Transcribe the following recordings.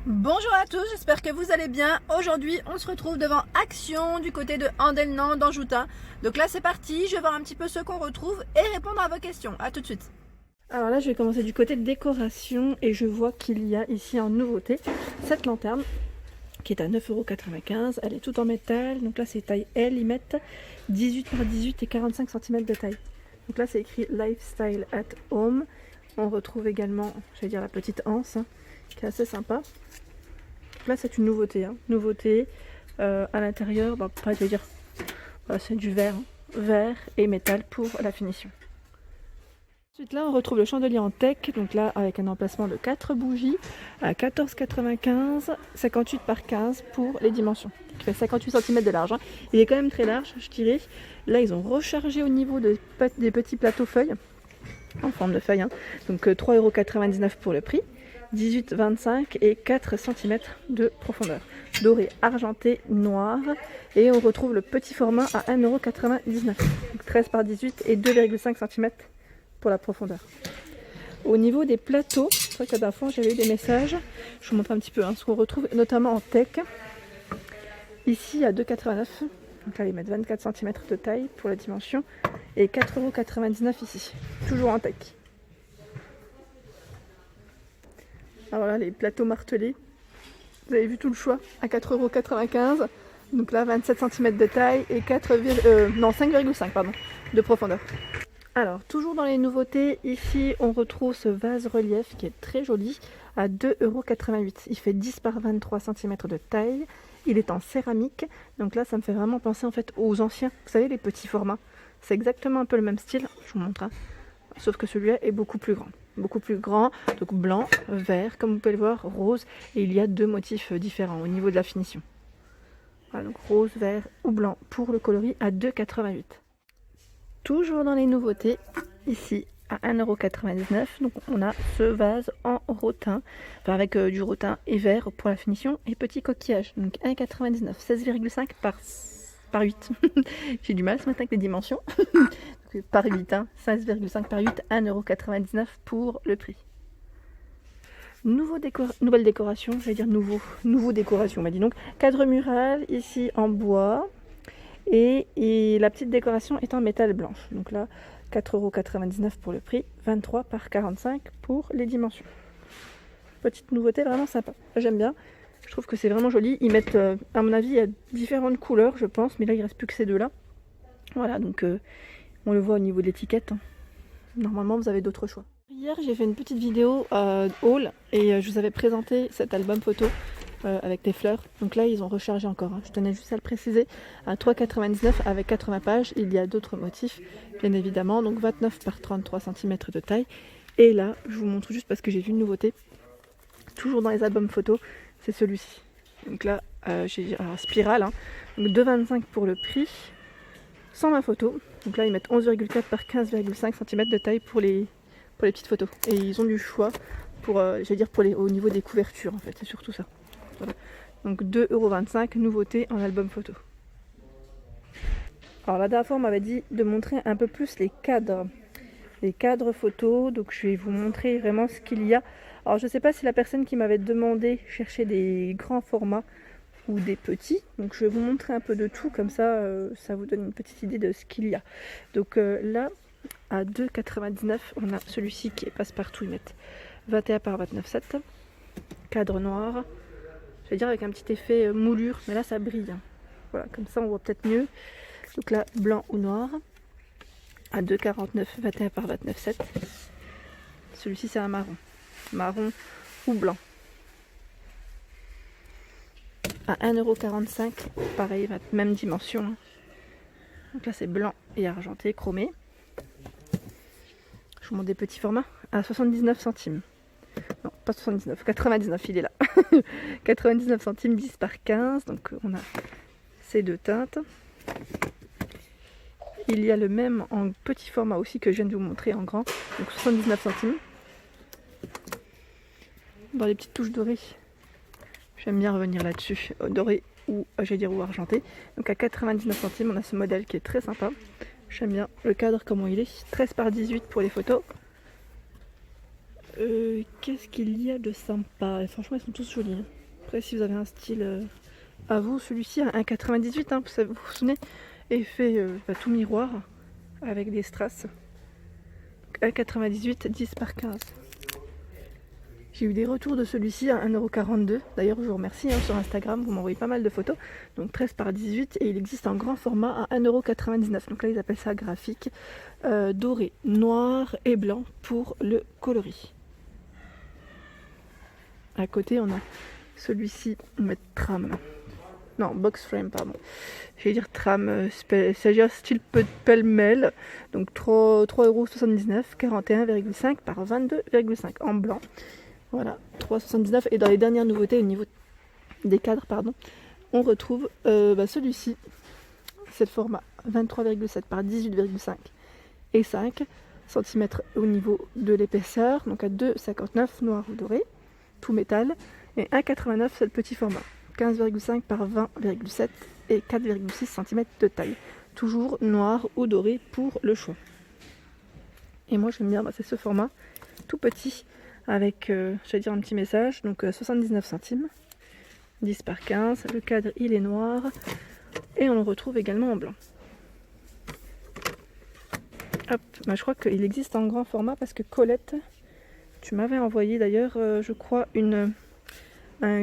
Bonjour à tous, j'espère que vous allez bien. Aujourd'hui, on se retrouve devant Action du côté de Andelnan dans Joutin. Donc là, c'est parti, je vais voir un petit peu ce qu'on retrouve et répondre à vos questions. A tout de suite. Alors là, je vais commencer du côté de décoration et je vois qu'il y a ici en nouveauté cette lanterne qui est à 9,95 €. Elle est toute en métal, donc là c'est taille L, ils mettent 18 par 18 et 45 cm de taille. Donc là c'est écrit Lifestyle at Home. On retrouve également, j'allais dire la petite anse, qui est assez sympa. Là c'est une nouveauté, nouveauté à l'intérieur, pas je vais dire, voilà, c'est du verre, verre et métal pour la finition. Ensuite là on retrouve le chandelier en tech, donc là avec un emplacement de 4 bougies à 14,95 €, 58 par 15 pour les dimensions, qui fait 58 cm de large. Il est quand même très large je dirais. Là ils ont rechargé au niveau des petits plateaux feuilles, en forme de feuille, donc 3,99 € pour le prix. 18, 25 et 4 cm de profondeur. Doré, argenté, noir. Et on retrouve le petit format à 1,99 €. Donc 13 par 18 et 2,5 cm pour la profondeur. Au niveau des plateaux, c'est vrai que la dernière fois j'avais eu des messages. Je vous montre un petit peu ce qu'on retrouve, notamment en tech. Ici à 2,89 €. Donc là ils mettent 24 cm de taille pour la dimension. Et 4,99 € ici. Toujours en tech. Alors là, les plateaux martelés, vous avez vu tout le choix, à 4,95 €. Donc là, 27 cm de taille et 5,5 de profondeur. Alors, toujours dans les nouveautés, ici, on retrouve ce vase relief qui est très joli, à 2,88 €. Il fait 10 par 23 cm de taille. Il est en céramique. Donc là, ça me fait vraiment penser en fait aux anciens. Vous savez, les petits formats. C'est exactement un peu le même style. Je vous montre. Sauf que celui-là est beaucoup plus grand. Beaucoup plus grand, donc blanc, vert, comme vous pouvez le voir, rose, et il y a deux motifs différents au niveau de la finition. Voilà, donc rose, vert ou blanc pour le coloris à 2,88 €. Toujours dans les nouveautés, ici à 1,99 €, donc on a ce vase en rotin, enfin avec du rotin et vert pour la finition, et petit coquillage, donc 1,99 €, 16,5 par 8. J'ai du mal ce matin avec les dimensions. Par 8, 16,5 par 8, 1,99 € pour le prix. Nouvelle décoration, j'allais dire nouveau décoration, on m'a dit donc. Cadre mural ici en bois et la petite décoration est en métal blanche. Donc là, 4,99 € pour le prix, 23 par 45 pour les dimensions. Petite nouveauté vraiment sympa, j'aime bien. Je trouve que c'est vraiment joli. Ils mettent, à mon avis, il y a différentes couleurs, je pense, mais là il ne reste plus que ces deux-là. Voilà, donc on le voit au niveau de l'étiquette. Normalement, vous avez d'autres choix. Hier, j'ai fait une petite vidéo haul et je vous avais présenté cet album photo avec des fleurs. Donc là, ils ont rechargé encore. Je tenais juste à le préciser. À 3,99 € avec 80 pages. Il y a d'autres motifs, bien évidemment. Donc 29 par 33 cm de taille. Et là, je vous montre juste parce que j'ai vu une nouveauté. Toujours dans les albums photos, c'est celui-ci. Donc là, j'ai spirale. Donc 2,25 € pour le prix. 120 photos. Donc là, ils mettent 11,4 par 15,5 cm de taille pour les petites photos. Et ils ont du choix pour, j'allais dire, au niveau des couvertures, en fait. C'est surtout ça. Voilà. Donc 2,25 €, nouveauté en album photo. Alors la dernière fois, on m'avait dit de montrer un peu plus les cadres. Les cadres photos. Donc je vais vous montrer vraiment ce qu'il y a. Alors je ne sais pas si la personne qui m'avait demandé cherchait des grands formats ou des petits, donc je vais vous montrer un peu de tout, comme ça ça vous donne une petite idée de ce qu'il y a. Donc là à 2,99 €, on a celui-ci qui est passe-partout, ils mettent 21 par 29,7, cadre noir, je vais dire avec un petit effet moulure, mais là ça brille, voilà, comme ça on voit peut-être mieux. Donc là blanc ou noir à 2,49 €, 21 par 29,7. Celui-ci c'est un marron ou blanc à 1,45 €, pareil, même dimension. Donc là c'est blanc et argenté, chromé. Je vous montre des petits formats à 79 centimes. Non, pas 79, 99, il est là. 99 centimes, 10 par 15. Donc on a ces deux teintes. Il y a le même en petit format aussi que je viens de vous montrer en grand. Donc 79 centimes. Dans les petites touches dorées. J'aime bien revenir là-dessus, doré ou j'allais dire ou argenté. Donc à 99 centimes, on a ce modèle qui est très sympa. J'aime bien le cadre, comment il est. 13 par 18 pour les photos. qu'est-ce qu'il y a de sympa? Et franchement, ils sont tous jolis. Hein. Après, si vous avez un style à vous, celui-ci a un 98, hein, vous vous souvenez, et fait tout miroir avec des strass. 1,98, 10 par 15. J'ai eu des retours de celui-ci à 1,42€. D'ailleurs, je vous remercie sur Instagram, vous m'envoyez pas mal de photos. Donc 13 par 18 et il existe en grand format à 1,99€. Donc là, ils appellent ça graphique. Doré, noir et blanc pour le coloris. À côté, on a celui-ci, on va mettre tram. Non, box frame, pardon. Je vais dire tram, il s'agit d'un style pêle-mêle. Donc 3,79€, 41,5 par 22,5 en blanc. Voilà, 3,79. Et dans les dernières nouveautés au niveau des cadres, pardon, on retrouve celui-ci. C'est le format 23,7 par 18,5 et 5 cm au niveau de l'épaisseur. Donc à 2,59 noir ou doré, tout métal. Et 1,89 c'est le petit format. 15,5 par 20,7 et 4,6 cm de taille. Toujours noir ou doré pour le choix. Et moi j'aime bien, c'est ce format tout petit avec, je vais dire un petit message, donc 79 centimes, 10 par 15. Le cadre il est noir et on le retrouve également en blanc. Hop, je crois qu'il existe en grand format parce que Colette, tu m'avais envoyé d'ailleurs, je crois, une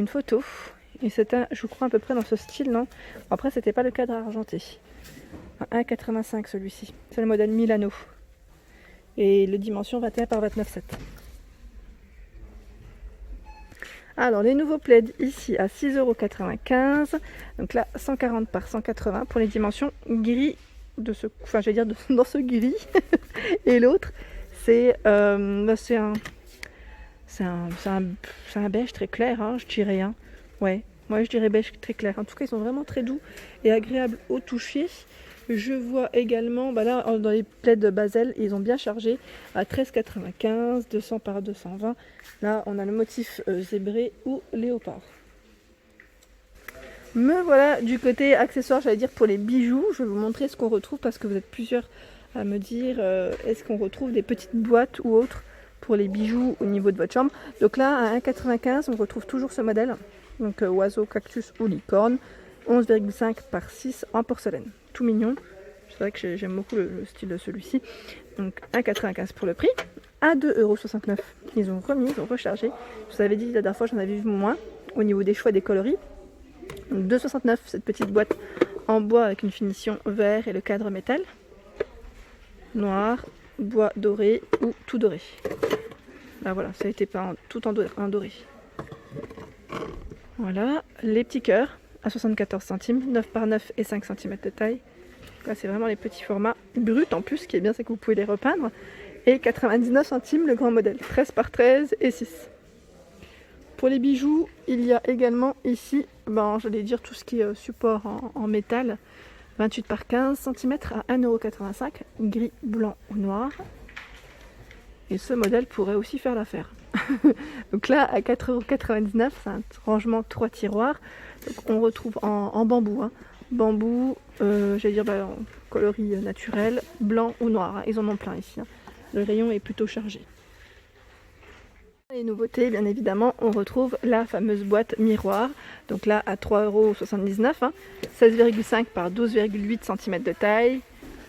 photo. Et c'était, je crois, à peu près dans ce style, non? Après, c'était pas le cadre argenté. 1,85 celui-ci. C'est le modèle Milano. Et le dimension 21 par 29,7. Alors, les nouveaux plaids ici à 6,95 €. Donc là, 140 par 180 pour les dimensions gris de ce... Enfin, je vais dire dans ce gris. Et l'autre, c'est un beige très clair, hein, je dirais. Hein. Ouais, moi je dirais beige très clair. En tout cas, ils sont vraiment très doux et agréables au toucher. Je vois également, là, dans les plaids de Basel, ils ont bien chargé à 13,95, 200 par 220. Là, on a le motif zébré ou léopard. Me voilà du côté accessoires, j'allais dire pour les bijoux. Je vais vous montrer ce qu'on retrouve parce que vous êtes plusieurs à me dire est-ce qu'on retrouve des petites boîtes ou autres pour les bijoux au niveau de votre chambre. Donc là, à 1,95, on retrouve toujours ce modèle. Donc oiseau, cactus ou licorne. 11,5 par 6 en porcelaine. Tout mignon. C'est vrai que j'aime beaucoup le style de celui-ci. Donc 1,95 pour le prix. À 2,69 €. Ils ont remis, ils ont rechargé. Je vous avais dit la dernière fois, j'en avais vu moins au niveau des choix des coloris. Donc 2,69 cette petite boîte en bois avec une finition vert et le cadre métal. Noir, bois doré ou tout doré. Là voilà, ça a été peint tout en doré. Voilà, les petits cœurs à 74 centimes, 9 par 9 et 5 cm de taille. Là c'est vraiment les petits formats bruts en plus, ce qui est bien c'est que vous pouvez les repeindre. Et 99 centimes le grand modèle, 13 par 13 et 6. Pour les bijoux, il y a également ici, j'allais dire tout ce qui est support en métal, 28 par 15 cm à 1,85 €, gris, blanc ou noir. Et ce modèle pourrait aussi faire l'affaire. Donc là, à 4,99 €, c'est un rangement 3 tiroirs. Donc on retrouve en bambou. Hein. Bambou, j'allais dire en coloris naturel, blanc ou noir. Hein. Ils en ont plein ici. Hein. Le rayon est plutôt chargé. Les nouveautés, bien évidemment, on retrouve la fameuse boîte miroir. Donc là, à 3,79 €, hein, 16,5 par 12,8 cm de taille.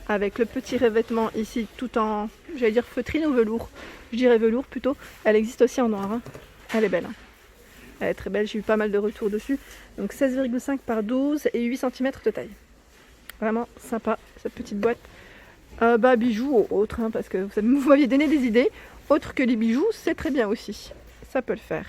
Avec le petit revêtement ici, tout en, j'allais dire feutrine ou velours. Je dirais velours plutôt. Elle existe aussi en noir. Hein. Elle est belle. Hein. Elle est très belle, j'ai eu pas mal de retours dessus. Donc 16,5 par 12 et 8 cm de taille. Vraiment sympa, cette petite boîte. Bijoux ou autres, hein, parce que vous m'aviez donné des idées. Autre que les bijoux, c'est très bien aussi. Ça peut le faire.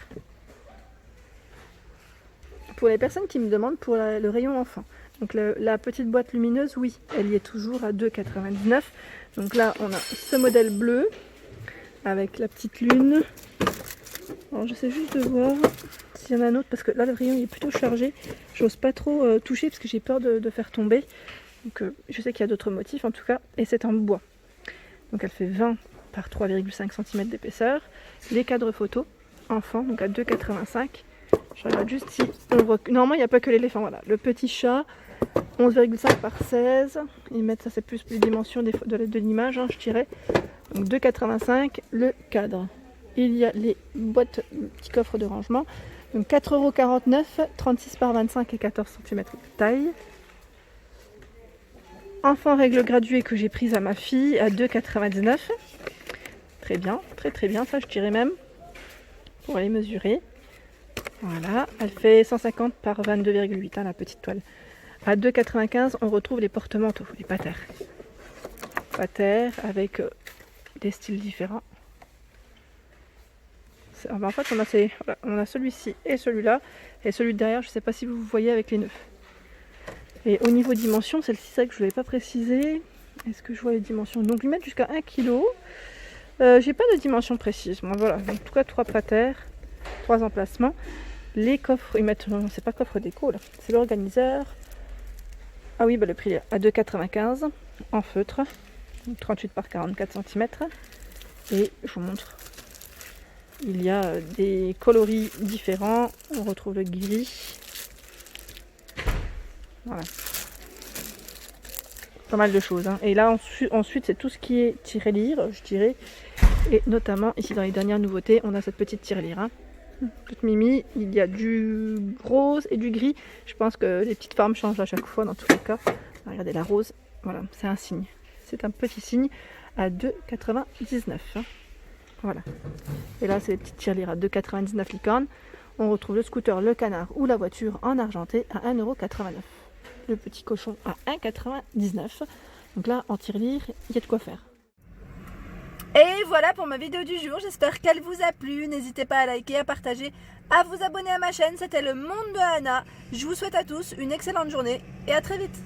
Pour les personnes qui me demandent pour le rayon enfant. Donc la petite boîte lumineuse, oui, elle y est toujours à 2,99 €. Donc là, on a ce modèle bleu avec la petite lune. Alors j'essaie juste de voir s'il y en a un autre parce que là le rayon il est plutôt chargé. J'ose pas trop toucher parce que j'ai peur de faire tomber. Donc je sais qu'il y a d'autres motifs en tout cas. Et c'est en bois. Donc elle fait 20 par 3,5 cm d'épaisseur. Les cadres photos enfants, donc à 2,85 €. Je regarde juste si on voit. Normalement il n'y a pas que l'éléphant. Voilà. Le petit chat, 11,5 par 16. Ils mettent ça, c'est plus les dimensions de l'image, hein, je dirais. Donc 2,85 € le cadre. il y a les boîtes, petits coffres de rangement. Donc 4,49 €, 36 par 25 et 14 cm de taille. Enfant règle graduée que j'ai prise à ma fille à 2,99 €. Très bien, très bien, ça je dirais même, pour aller mesurer. Voilà, elle fait 150 par 22,8 la petite toile. À 2,95 €, on retrouve les porte-manteaux, les patères. Patères avec des styles différents. En fait, on a celui-ci et celui-là. Et celui de derrière, je ne sais pas si vous voyez avec les nœuds. Et au niveau dimension, celle-ci, c'est vrai que je ne l'avais pas précisé. Est-ce que je vois les dimensions? Donc, ils mettent jusqu'à 1 kg. J'ai pas de dimension précise. Bon, voilà, en tout cas, 3 patères, 3 emplacements. Les coffres, ils mettent, c'est pas coffre déco là, c'est l'organiseur. Ah oui, bah le prix est à 2,95 € en feutre, 38 par 44 cm. Et je vous montre, il y a des coloris différents. On retrouve le gris. Voilà. Pas mal de choses. Hein. Et là, ensuite, c'est tout ce qui est tirelire, je dirais. Et notamment, ici, dans les dernières nouveautés, on a cette petite tirelire. Hein. Toute mimi, il y a du rose et du gris. Je pense que les petites formes changent à chaque fois, dans tous les cas. Regardez la rose, voilà, c'est un signe. C'est un petit signe à 2,99 €. Hein. Voilà. Et là, c'est les petites tirelires à 2,99 € licorne. On retrouve le scooter, le canard ou la voiture en argenté à 1,89 €. Le petit cochon à 1,99 €. Donc là, en tirelire, il y a de quoi faire. Et voilà pour ma vidéo du jour, j'espère qu'elle vous a plu. N'hésitez pas à liker, à partager, à vous abonner à ma chaîne. C'était le monde de Anna. Je vous souhaite à tous une excellente journée et à très vite.